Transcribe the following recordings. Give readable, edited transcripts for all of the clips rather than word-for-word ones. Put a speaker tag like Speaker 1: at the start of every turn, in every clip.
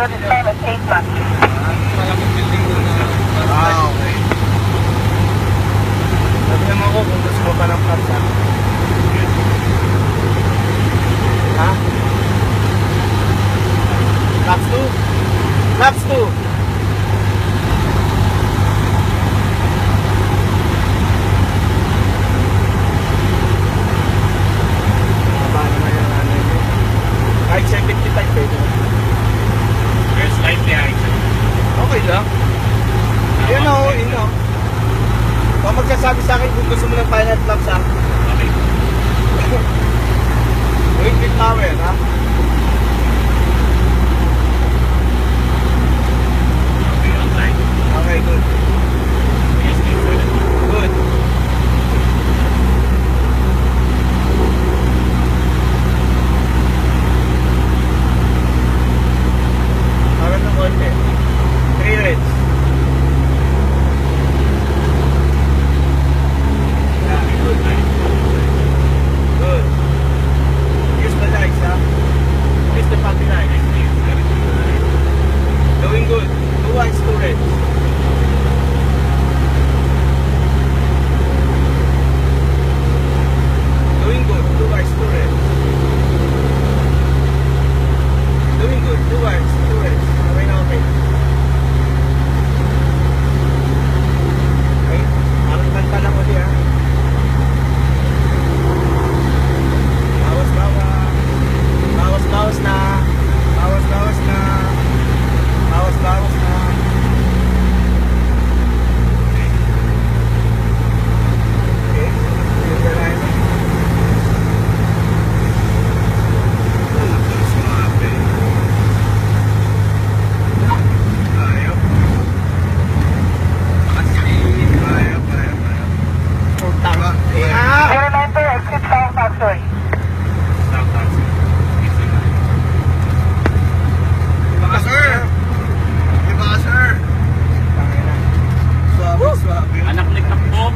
Speaker 1: the same as 8 months.
Speaker 2: Malaking building doon na.
Speaker 3: Okay.
Speaker 2: Sabihan mo ko kung gusto mo pa ng flaps, ha? Ha? Flaps 2? Flaps 2! Kahit 75 pwede na.
Speaker 3: Yes, slightly high.
Speaker 2: Okay lang. You know. Kung magsasabi sa akin kung gusto mo ng final flaps, ha?
Speaker 3: Okay.
Speaker 2: Wait with power, ha?
Speaker 3: Okay, on time.
Speaker 2: Okay, good.
Speaker 3: Yes, good.
Speaker 2: Good. Parang ng konti. 3 reds.
Speaker 3: Good time.
Speaker 2: Good. Use the lights, ha? Use the puppy lights. Doing good. 2 whites, 2 reds. Doing good. 2 whites, 2 reds. Doing good. 2 whites, 2 reds. Okay na okay. Okay. Parang kanta lang ulit, ha? Bawas na. Bawas na. Okay.
Speaker 1: Remember, exit South Factory.
Speaker 3: Anak ni Takbo.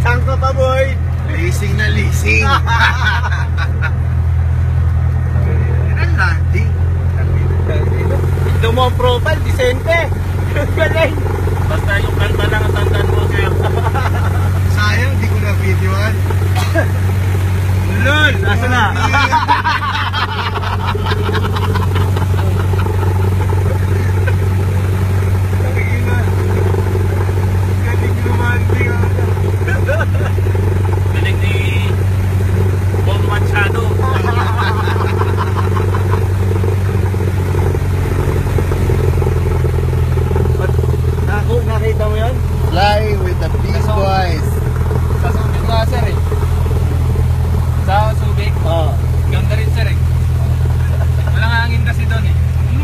Speaker 2: Saan ka pa, boy?
Speaker 3: Leasing na leasing. Yan ang landing.
Speaker 2: Ito mo ang profile, disente. Galing.
Speaker 3: Basta yung kanta lang ang tandaan mo, sir.
Speaker 2: Sayang, di ko na videoan. Lol, nasa na?
Speaker 3: Galing ni Paul Machado.
Speaker 2: Nakita mo yun?
Speaker 3: Fly with the big boys.
Speaker 4: Sa Subic nga, sir, eh. Sa Subic.
Speaker 2: Oo.
Speaker 4: Ganda rin, sir, eh. Walang hangin kasi doon, eh.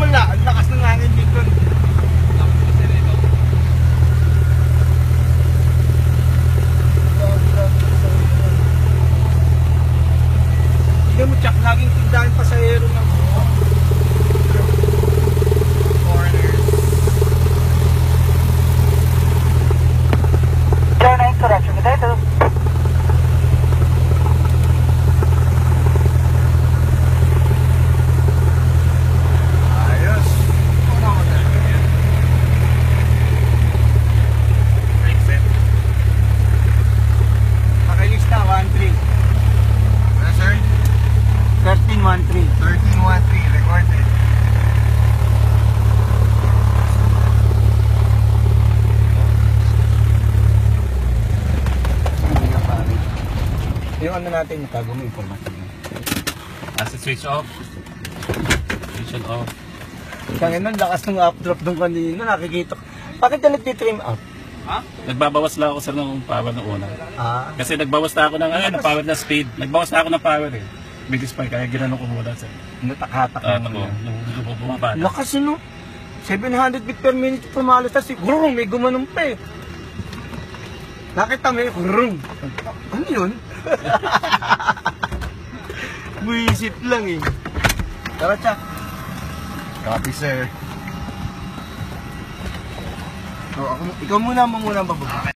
Speaker 2: Wala, ang lakas ng hangin dito.
Speaker 4: Tapos kasi rito.
Speaker 2: Hindi mo tsak, laging tindahan pasahero ng
Speaker 4: Foreigners.
Speaker 1: Turn 9 correction. Potato.
Speaker 2: ayos.
Speaker 3: Exit.
Speaker 2: Pakilista, 1-3.
Speaker 3: Ano, sir?
Speaker 2: 13-1-3.
Speaker 3: 1313, recorded.
Speaker 2: Yung ano natin, tago mo information.
Speaker 3: As switch off. Switch on off.
Speaker 2: Kaya nun, lakas ng updrop nung kanina, nakikita. Bakit ka nagtitrim up?
Speaker 4: Ha?
Speaker 3: Nagbabawas lang ako, sir, ng power ng una.
Speaker 2: Ah,
Speaker 3: Kasi nagbawas na ako ng power na speed. Nagbawas na ako ng power, eh. Biggest spike, kaya ginano ko muna, sir.
Speaker 2: natakhatak
Speaker 3: Ako,
Speaker 2: naman yan.
Speaker 3: nung bumaba na.
Speaker 2: Lakas no? 700 feet per minute pumalas, tapos grung, may gumanong pa eh. Nakita mo yung grung. Ano yun? Buisit lang eh. Tara, Chuck.
Speaker 3: Copy, sir.
Speaker 2: So, ikaw muna bababa.